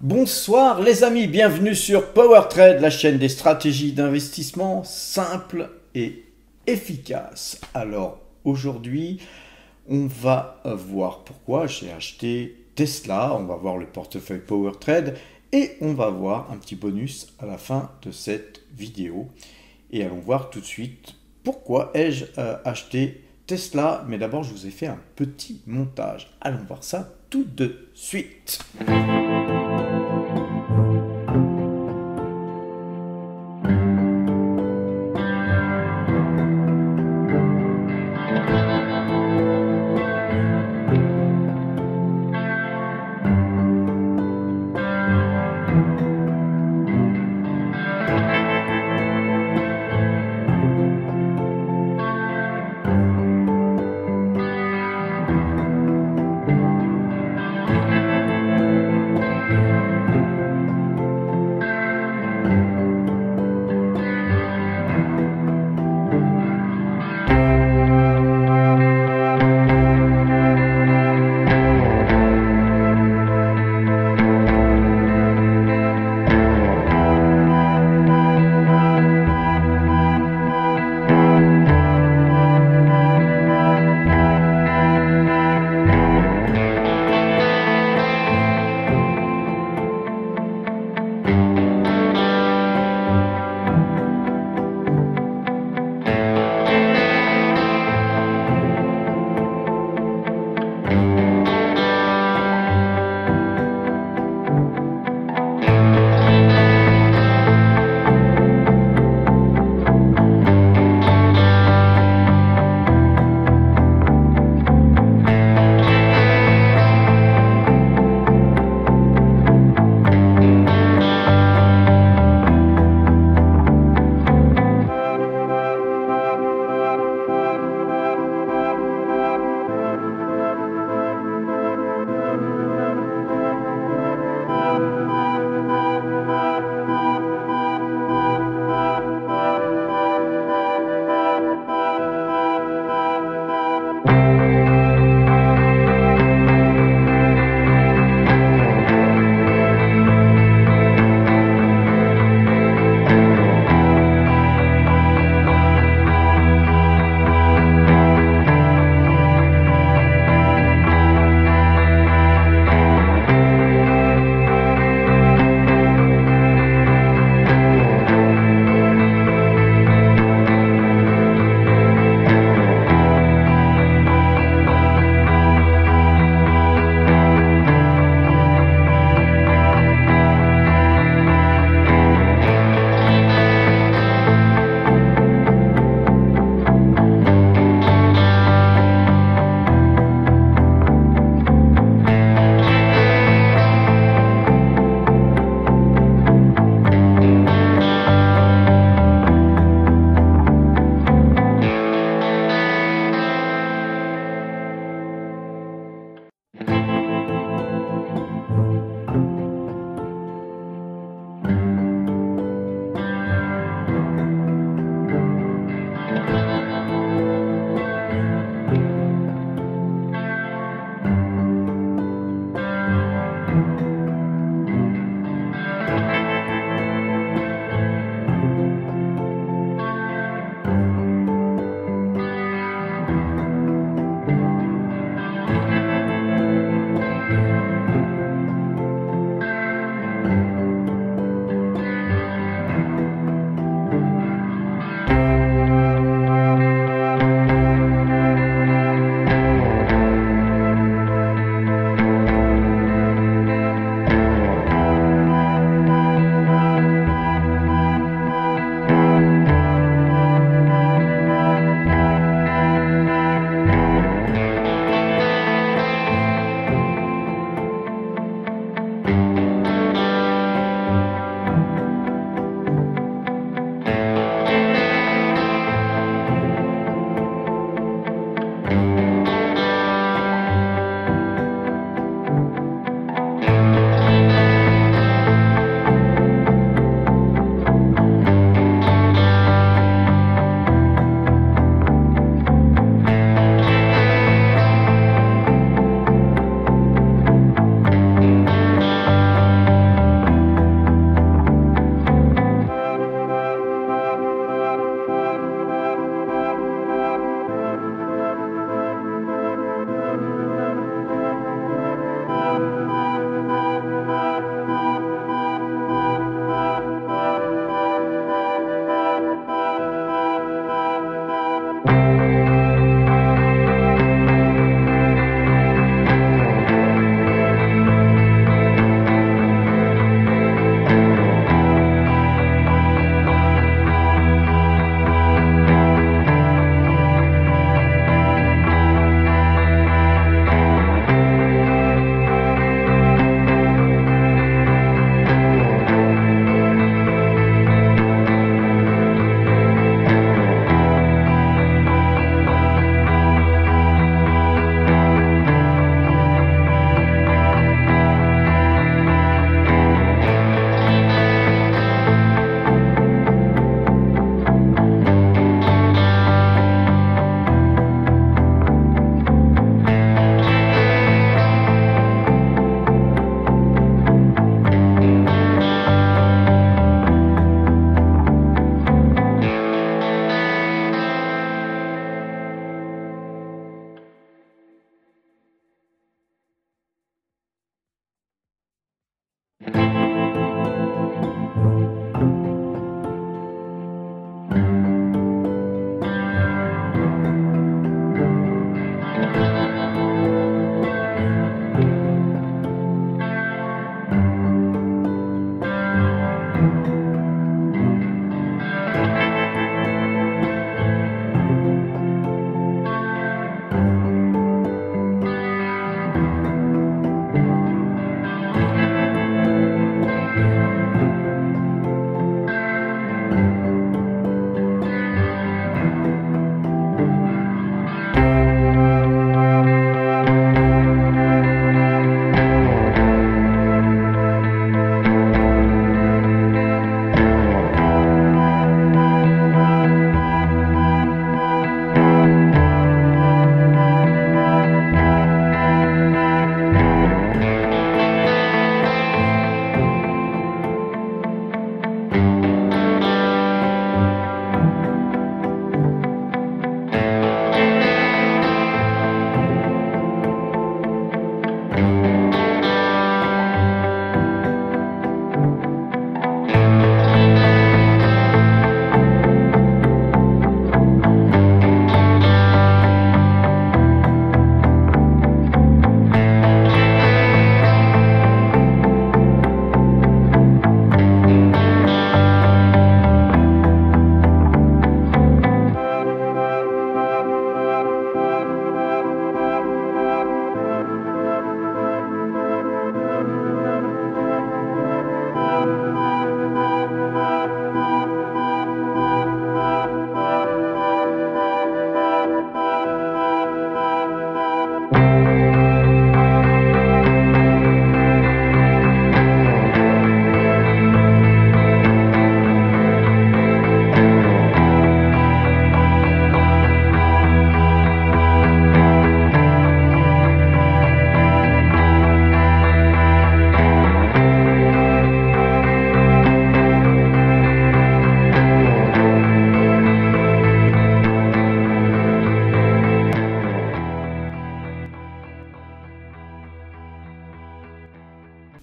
Bonsoir les amis, bienvenue sur PowerTrade, la chaîne des stratégies d'investissement simples et efficaces. Alors aujourd'hui, on va voir pourquoi j'ai acheté Tesla, on va voir le portefeuille PowerTrade et on va voir un petit bonus à la fin de cette vidéo. Et allons voir tout de suite pourquoi ai-je acheté Tesla. Mais d'abord, je vous ai fait un petit montage. Allons voir ça tout de suite.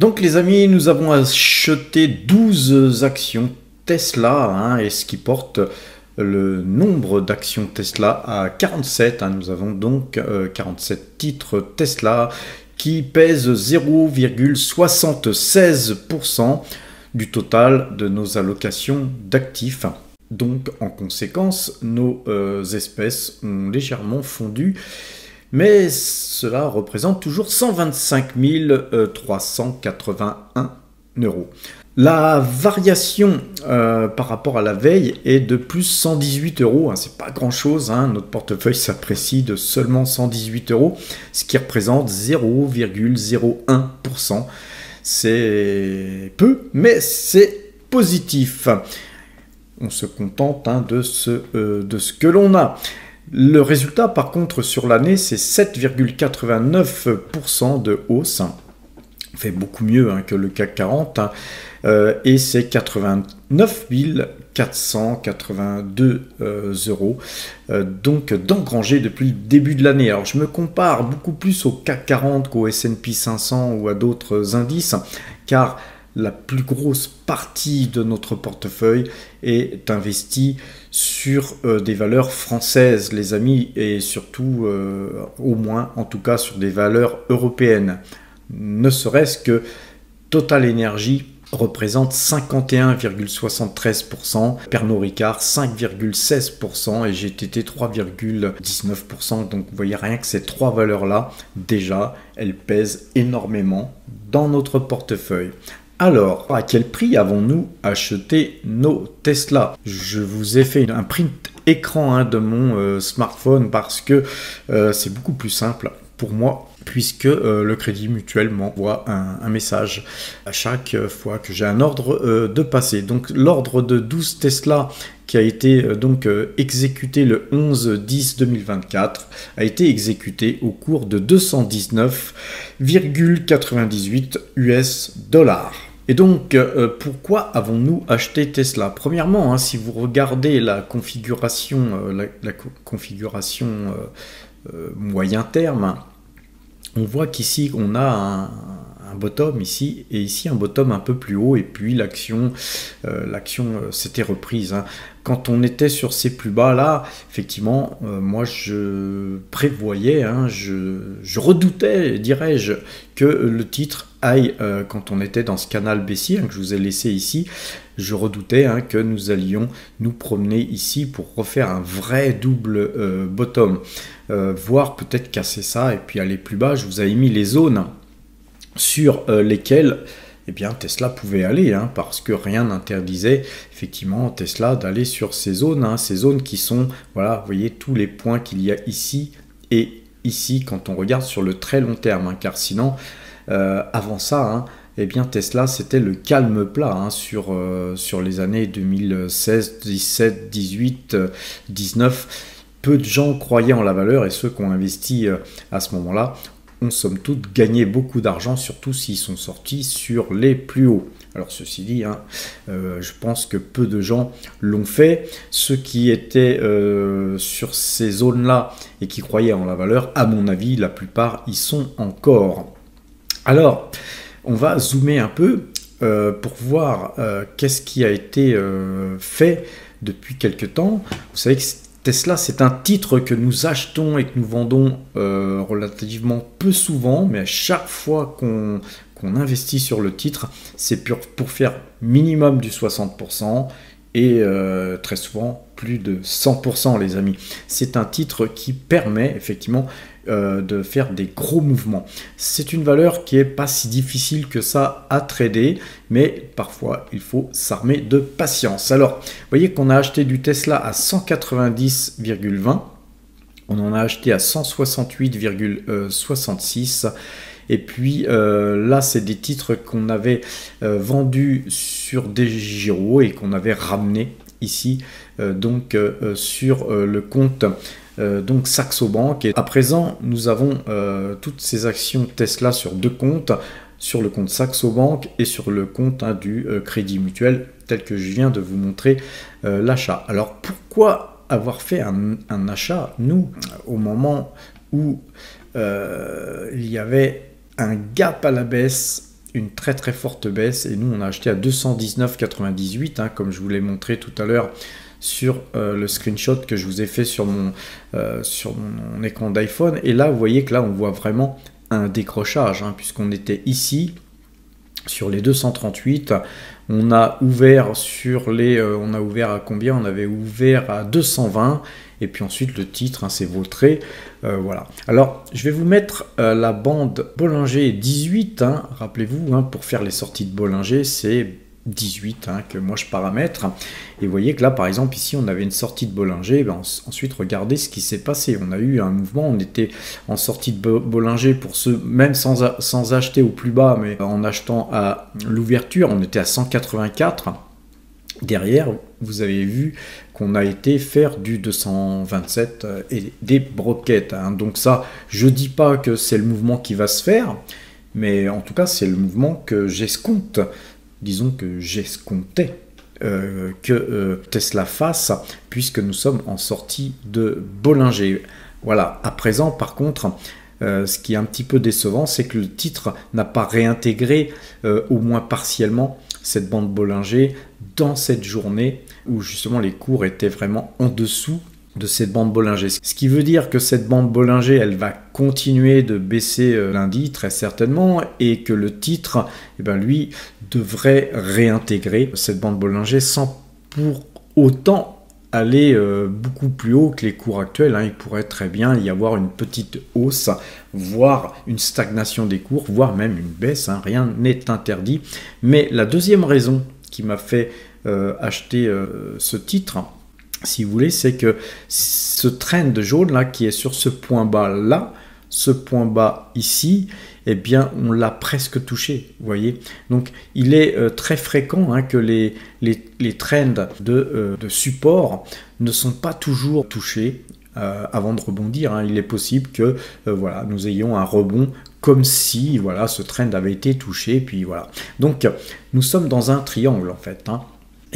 Donc les amis, nous avons acheté 12 actions Tesla, hein, et ce qui porte le nombre d'actions Tesla à 47. Hein. Nous avons donc 47 titres Tesla qui pèsent 0,76% du total de nos allocations d'actifs. Donc en conséquence, nos espèces ont légèrement fondu. Mais cela représente toujours 125 381 €. La variation par rapport à la veille est de plus 118 €. Hein, c'est pas grand chose. Hein, notre portefeuille s'apprécie de seulement 118 €, ce qui représente 0,01%. C'est peu, mais c'est positif. On se contente de ce que l'on a. Le résultat, par contre, sur l'année, c'est 7,89% de hausse. On fait beaucoup mieux que le CAC 40. Et c'est 89 482 €. Donc d'engranger depuis le début de l'année. Alors je me compare beaucoup plus au CAC 40 qu'au S&P 500 ou à d'autres indices, car la plus grosse partie de notre portefeuille est investie sur des valeurs françaises, les amis, et surtout, au moins, en tout cas, sur des valeurs européennes. Ne serait-ce que Total Energy représente 51,73%, Pernod Ricard 5,16% et GTT 3,19%. Donc vous voyez rien que ces trois valeurs-là, déjà, elles pèsent énormément dans notre portefeuille. Alors, à quel prix avons-nous acheté nos Tesla? Je vous ai fait un print écran de mon smartphone parce que c'est beaucoup plus simple pour moi, puisque le Crédit Mutuel m'envoie un message à chaque fois que j'ai un ordre de passer. Donc l'ordre de 12 Tesla qui a été exécuté le 11-10-2024 a été exécuté au cours de 219,98 $. Et donc, pourquoi avons-nous acheté Tesla? Premièrement, si vous regardez la configuration, moyen terme, on voit qu'ici on a un un bottom ici, et ici un bottom un peu plus haut, et puis l'action s'était reprise, hein. Quand on était sur ces plus bas là, effectivement, moi je prévoyais, hein, je redoutais, dirais-je, que le titre aille, quand on était dans ce canal baissier, hein, que je vous ai laissé ici, je redoutais, hein, que nous allions nous promener ici pour refaire un vrai double bottom, voire peut-être casser ça et puis aller plus bas. Je vous avais mis les zones sur lesquelles eh bien, Tesla pouvait aller, hein, parce que rien n'interdisait effectivement Tesla d'aller sur ces zones, hein, ces zones qui sont, voilà, vous voyez tous les points qu'il y a ici et ici quand on regarde sur le très long terme, hein, car sinon, avant ça, hein, eh bien Tesla c'était le calme plat, hein, sur les années 2016, 17, 18, 19. Peu de gens croyaient en la valeur et ceux qui ont investi à ce moment-là ont somme toute gagné beaucoup d'argent, surtout s'ils sont sortis sur les plus hauts. Alors ceci dit, hein, je pense que peu de gens l'ont fait. Ceux qui étaient sur ces zones-là et qui croyaient en la valeur, à mon avis, la plupart y sont encore. Alors, on va zoomer un peu pour voir qu'est-ce qui a été fait depuis quelque temps. Vous savez que Tesla, c'est un titre que nous achetons et que nous vendons relativement peu souvent, mais à chaque fois qu'on investit sur le titre, c'est pour faire minimum du 60% et très souvent plus de 100%, les amis. C'est un titre qui permet effectivement de faire des gros mouvements. C'est une valeur qui n'est pas si difficile que ça à trader, mais parfois il faut s'armer de patience. Alors, vous voyez qu'on a acheté du Tesla à 190,20, on en a acheté à 168,66, et puis là c'est des titres qu'on avait vendus sur des gyros et qu'on avait ramené ici sur le compte donc Saxo Bank. Et à présent nous avons toutes ces actions Tesla sur deux comptes, sur le compte Saxo Bank et sur le compte, hein, du Crédit Mutuel, tel que je viens de vous montrer l'achat. Alors pourquoi avoir fait un achat, nous, au moment où il y avait un gap à la baisse, une très très forte baisse, et nous on a acheté à 219,98, hein, comme je vous l'ai montré tout à l'heure sur le screenshot que je vous ai fait sur mon écran d'iPhone. Et là vous voyez que là on voit vraiment un décrochage, hein, puisqu'on était ici sur les 238, on a ouvert sur les on a ouvert à combien? On avait ouvert à 220, et puis ensuite le titre, hein, s'est vautré, voilà. Alors je vais vous mettre la bande Bollinger 18, hein, rappelez-vous, hein, pour faire les sorties de Bollinger c'est 18, hein, que moi je paramètre. Et vous voyez que là par exemple ici on avait une sortie de Bollinger, ben, ensuite regardez ce qui s'est passé, on a eu un mouvement, on était en sortie de Bollinger pour ceux même sans acheter au plus bas, mais en achetant à l'ouverture on était à 184. Derrière vous avez vu qu'on a été faire du 227 et des broquettes, hein. Donc ça, je dis pas que c'est le mouvement qui va se faire, mais en tout cas c'est le mouvement que j'escompte, disons que j'escomptais que Tesla fasse, puisque nous sommes en sortie de Bollinger. Voilà, à présent par contre, ce qui est un petit peu décevant, c'est que le titre n'a pas réintégré, au moins partiellement, cette bande Bollinger dans cette journée où justement les cours étaient vraiment en dessous de cette bande Bollinger. Ce qui veut dire que cette bande Bollinger, elle va continuer de baisser lundi très certainement, et que le titre, eh ben, lui, devrait réintégrer cette bande Bollinger sans pour autant aller beaucoup plus haut que les cours actuels, hein. Il pourrait très bien y avoir une petite hausse, voire une stagnation des cours, voire même une baisse, hein. Rien n'est interdit. Mais la deuxième raison qui m'a fait acheter ce titre, si vous voulez, c'est que ce trend jaune là qui est sur ce point bas là, ce point bas ici, eh bien on l'a presque touché, vous voyez. Donc il est très fréquent, hein, que les trends de support ne sont pas toujours touchés avant de rebondir, hein. Il est possible que voilà, nous ayons un rebond comme si voilà, ce trend avait été touché, puis voilà. Donc nous sommes dans un triangle en fait, hein.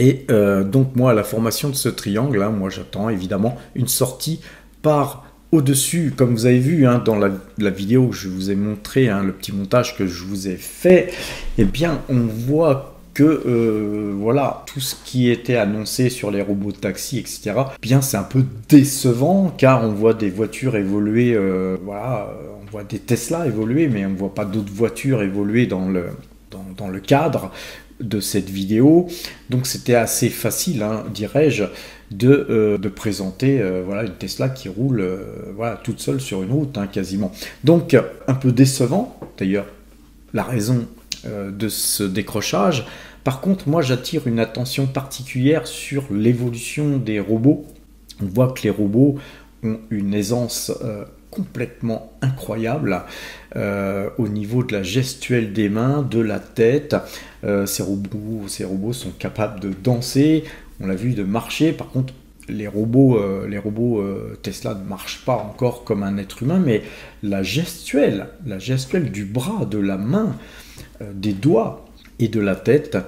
Et donc moi, à la formation de ce triangle, hein, moi j'attends évidemment une sortie par au-dessus, comme vous avez vu dans la vidéo que je vous ai montré, le petit montage que je vous ai fait, eh bien, on voit que voilà, tout ce qui était annoncé sur les robots de taxi, etc., bien c'est un peu décevant, car on voit des voitures évoluer, voilà, on voit des Tesla évoluer, mais on ne voit pas d'autres voitures évoluer dans le cadre de cette vidéo. Donc c'était assez facile, dirais-je, de présenter voilà, une Tesla qui roule voilà, toute seule sur une route, quasiment. Donc un peu décevant, d'ailleurs, la raison de ce décrochage. Par contre, moi j'attire une attention particulière sur l'évolution des robots. On voit que les robots ont une aisance complètement incroyable au niveau de la gestuelle des mains, de la tête. Ces robots sont capables de danser, on l'a vu, de marcher. Par contre, les robots Tesla ne marchent pas encore comme un être humain, mais la gestuelle du bras, de la main, des doigts et de la tête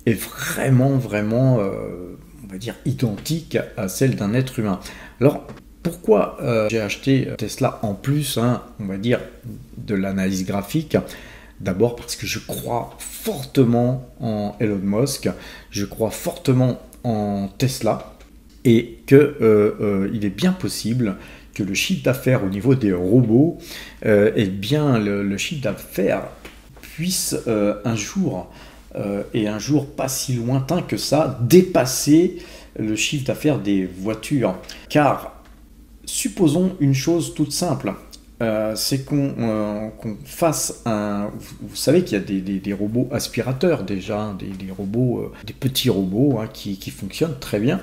est vraiment, on va dire, identique à celle d'un être humain. Alors, pourquoi j'ai acheté Tesla en plus, on va dire, de l'analyse graphique? D'abord parce que je crois fortement en Elon Musk, je crois fortement en Tesla, et qu'il est bien possible que le chiffre d'affaires au niveau des robots, eh bien le chiffre d'affaires puisse un jour, et un jour pas si lointain que ça, dépasser le chiffre d'affaires des voitures. Car supposons une chose toute simple, c'est qu'on fasse un... Vous savez qu'il y a des robots aspirateurs déjà, des robots, des petits robots qui fonctionnent très bien.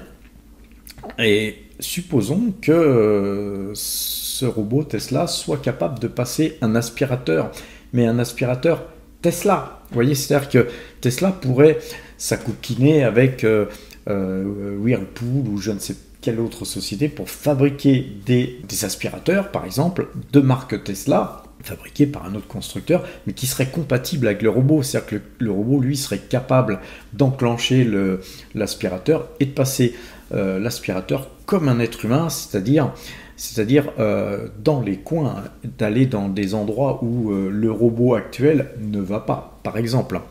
Et supposons que ce robot Tesla soit capable de passer un aspirateur, mais un aspirateur Tesla. Vous voyez, c'est-à-dire que Tesla pourrait s'acoquiner avec Whirlpool ou je ne sais quelle autre société pour fabriquer des aspirateurs, par exemple, de marque Tesla, fabriqués par un autre constructeur, mais qui seraient compatibles avec le robot. C'est-à-dire que le robot, lui, serait capable d'enclencher l'aspirateur et de passer l'aspirateur comme un être humain, c'est-à-dire dans les coins, d'aller dans des endroits où le robot actuel ne va pas. Par exemple,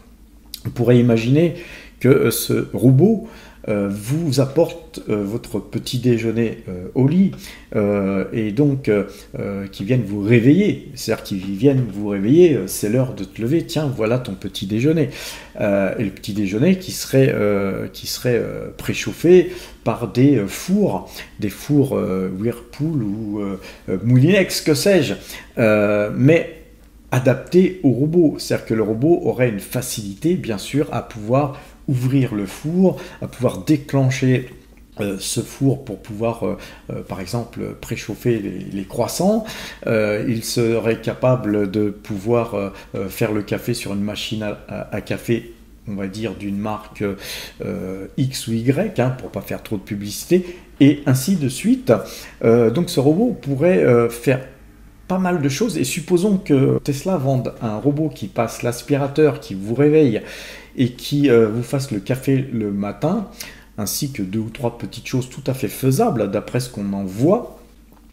on pourrait imaginer que ce robot vous apporte votre petit déjeuner au lit et donc qui viennent vous réveiller, c'est-à-dire qu'ils viennent vous réveiller, c'est l'heure de te lever, tiens voilà ton petit déjeuner, et le petit déjeuner qui serait préchauffé par des fours Whirlpool ou Moulinex, que sais-je, mais adapté au robot, c'est-à-dire que le robot aurait une facilité bien sûr à pouvoir ouvrir le four, à pouvoir déclencher ce four pour pouvoir, par exemple, préchauffer les croissants. Il serait capable de pouvoir faire le café sur une machine à café, on va dire, d'une marque X ou Y, pour pas faire trop de publicité, et ainsi de suite. Donc ce robot pourrait faire pas mal de choses, et supposons que Tesla vende un robot qui passe l'aspirateur, qui vous réveille et qui vous fasse le café le matin, ainsi que 2 ou 3 petites choses tout à fait faisables d'après ce qu'on en voit,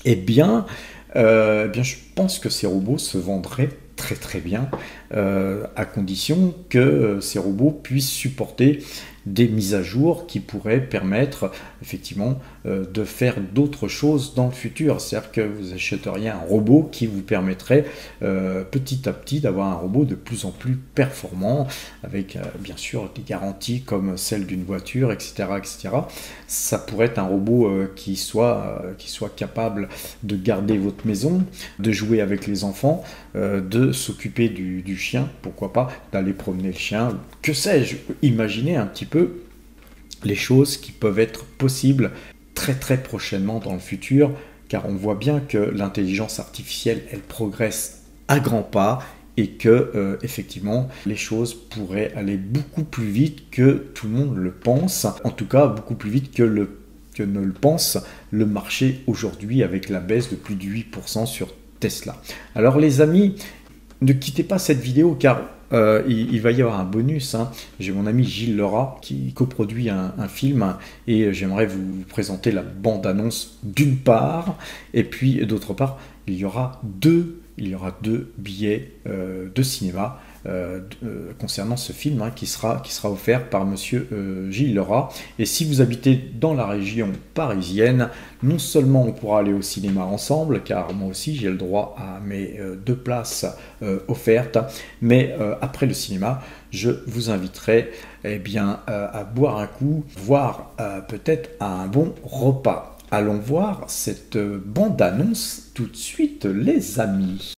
eh bien je pense que ces robots se vendraient très très bien, à condition que ces robots puissent supporter des mises à jour qui pourraient permettre effectivement de faire d'autres choses dans le futur. C'est-à-dire que vous achèteriez un robot qui vous permettrait petit à petit d'avoir un robot de plus en plus performant, avec bien sûr des garanties comme celle d'une voiture, etc., etc. Ça pourrait être un robot qui soit capable de garder votre maison, de jouer avec les enfants, de s'occuper du chien, pourquoi pas, d'aller promener le chien, que sais-je. Imaginez un petit peu les choses qui peuvent être possibles très très prochainement dans le futur, car on voit bien que l'intelligence artificielle, elle progresse à grands pas, et que effectivement les choses pourraient aller beaucoup plus vite que tout le monde le pense, en tout cas beaucoup plus vite que ne le pense le marché aujourd'hui, avec la baisse de plus de 8% sur Tesla. Alors les amis, ne quittez pas cette vidéo, car il va y avoir un bonus. Hein. J'ai mon ami Gilles Lerat qui coproduit un film et j'aimerais vous présenter la bande-annonce d'une part, et puis d'autre part, il y aura deux billets de cinéma concernant ce film qui sera offert par monsieur Gilles Lerat. Et si vous habitez dans la région parisienne, non seulement on pourra aller au cinéma ensemble, car moi aussi j'ai le droit à mes 2 places offertes, mais après le cinéma, je vous inviterai à boire un coup, voire peut-être à un bon repas. Allons voir cette bande-annonce tout de suite, les amis.